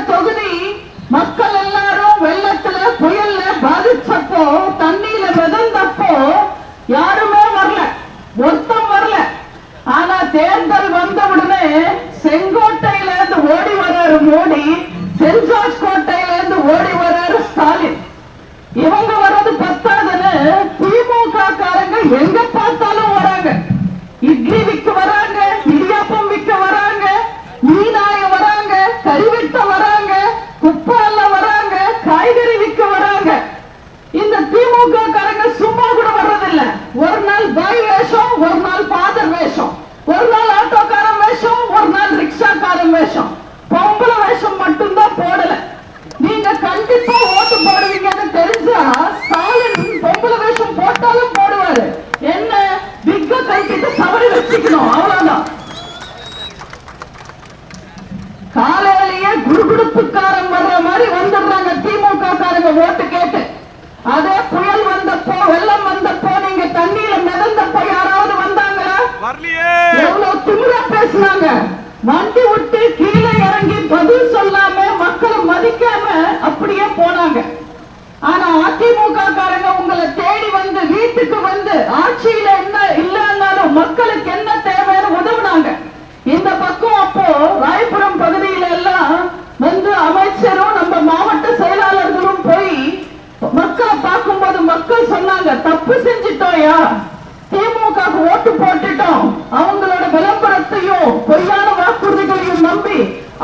தொகுதி மக்கள் எல்லாரும் வெள்ளத்துல புயல்ல பாதிச்சப்போ தண்ணியில மிதந்தப்போ யாருமே வரல, ஒருத்தம் வரல. ஆனா தேர்தல் வந்த உடனே செங்கோட்டையில இருந்து ஓடி வர்றாரு மோடி, சென்ட் ஜார்ஜ் கோட்டையில இருந்து ஓடி வர்றாரு ஸ்டாலின். இவங்க வர்றது பத்தாதுன்னு திமுக காரங்க எங்க பார்த்தாலும் வராங்க. இட்லி விற்க வராங்க, இடியாப்பம் விற்க வராங்க, மீனாய வராங்க, கறிவிட்ட வராங்க, குப்பால வராங்க, காய்கறி விற்க வராங்க. இந்த திமுக காரங்க சும்மா கூட வர்றதில்ல. ஒரு நாள் பாய் வேஷம், ஒரு நாள் பாதர் வேஷம், ஒரு நாள் ஆட்டோக்காரன் வேஷம், ஒரு நாள் ரிக்ஷாக்காரன் வேஷம், பொம்பளை வேஷம் மட்டும்தான் போடல. நீங்க கண்டிப்பா ஓட்டு போடுவீங்கன்னு தெரிஞ்சா ஸ்டாலின் பொம்பளை வேஷம் போட்டாலும் போடுவாரு. என்ன பிக்க கைக்கிட்டு தவறி வச்சுக்கணும், அவ்வளவுதான். காலையிலேயே குடுகுடுப்புக்காரன் வர்ற மாதிரி வந்துடுறாங்க திமுக காரங்க ஓட்டு கேட்டு. அதே புயல் வந்தப்போ வெள்ளம் வந்தப்போ நீங்க தண்ணியில மிதந்தப்போ யாராவது வந்தாங்களா? எவ்வளவு திமிரா பேசினாங்க. வண்டி விட்டு கீழே இறங்கி பதில் சொல்லாம மக்களை மதிக்காம அப்படியே போனாங்க. ஆனா அதிமுக காரங்க உங்களை தேடி வந்து வீட்டுக்கு வந்து ஆட்சியில என்ன இல்லைன்னாலும் மக்களுக்கு என்ன தேவைன்னு உதவுனாங்க. இந்த பக்கம் அப்போ ராயபுரம் பகுதியில எல்லாம் வந்து அமைச்சரும் நம்ம மாவட்ட செயலாளர்களும் போய் மக்களை பார்க்கும்போது மக்கள் சொன்னாங்க, தப்பு செஞ்சிட்டோயா, திமுக ஓட்டு போட்டுட்டோம், அவங்களோட விளம்பரத்தையும் பொய்யான வாக்குறுதிகளையும் நம்பி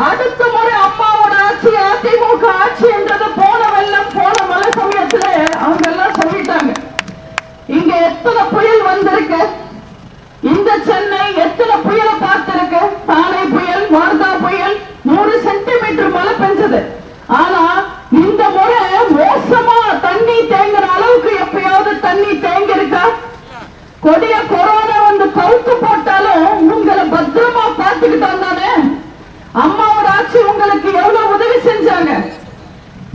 அடுத்த முறை அம்மாவோட ஆட்சி அதிமுக ஆட்சி என்றது போன வெள்ளம் போன மழை சமயத்துல அவங்க எல்லாம் சொல்லிட்டாங்க. இங்க எத்தனை புயல் வந்திருக்கு, இந்த சென்னை எத்தனை புயலை பார்த்திருக்கு. தானே புயல், வார்தா புயல் 100 சென்டிமீட்டர் மழை பெஞ்சது. ஆனா இந்த முறை மோசமா தண்ணி தேங்குற அளவுக்கு எப்பயாவது தண்ணி தேங்கி இருக்கா? கொடிய கொரோனா வந்து கவுத்து போட்டாலும் உங்களை பத்திரமா பார்த்துக்கிட்டு வந்தானே. அம்மாவோட ஆட்சி உங்களுக்கு எவ்வளவு உதவி செஞ்சாங்க.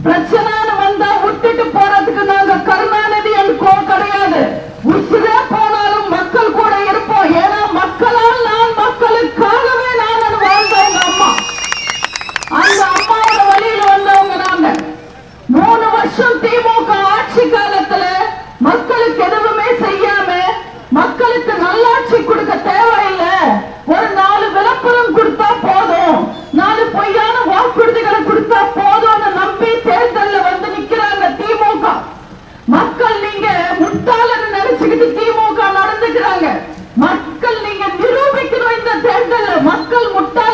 பிரச்சனைன்னு வந்தா விட்டுட்டு போறதுக்கு நாங்க கருணாநிதி கோ கிடையாது. உசுரே போனாலும் மக்கள் கூட இருப்போம். ஏன்னா மக்களால் நான், மக்களுக்காகவே நான் வாழ்ந்தவங்க அம்மா. அந்த அம்மாவோட வழியில் வந்தவங்க நாங்க. 3 வருஷம் திமுக ஆட்சி காலத்துல மக்களுக்கு எதுவுமே செய்யாம, மக்களுக்கு நல்லாட்சி கொடுக்க தேவையில்லை, ஒரு 4 விளம்பரம் கொடுத்தா போதும், 4 பொய்யான வாக்குறுதிகளை கொடுத்தா போதும்னு நம்பி தேர்தல்ல வந்து நிக்கிறாங்க திமுக. மக்கள் நீங்க முட்டாளன்னு நினைச்சுக்கிட்டு திமுக நடந்துக்கிறாங்க. மக்கள் நீங்க நிரூபிக்கணும் இந்த தேர்தல்ல மக்கள் முட்டாள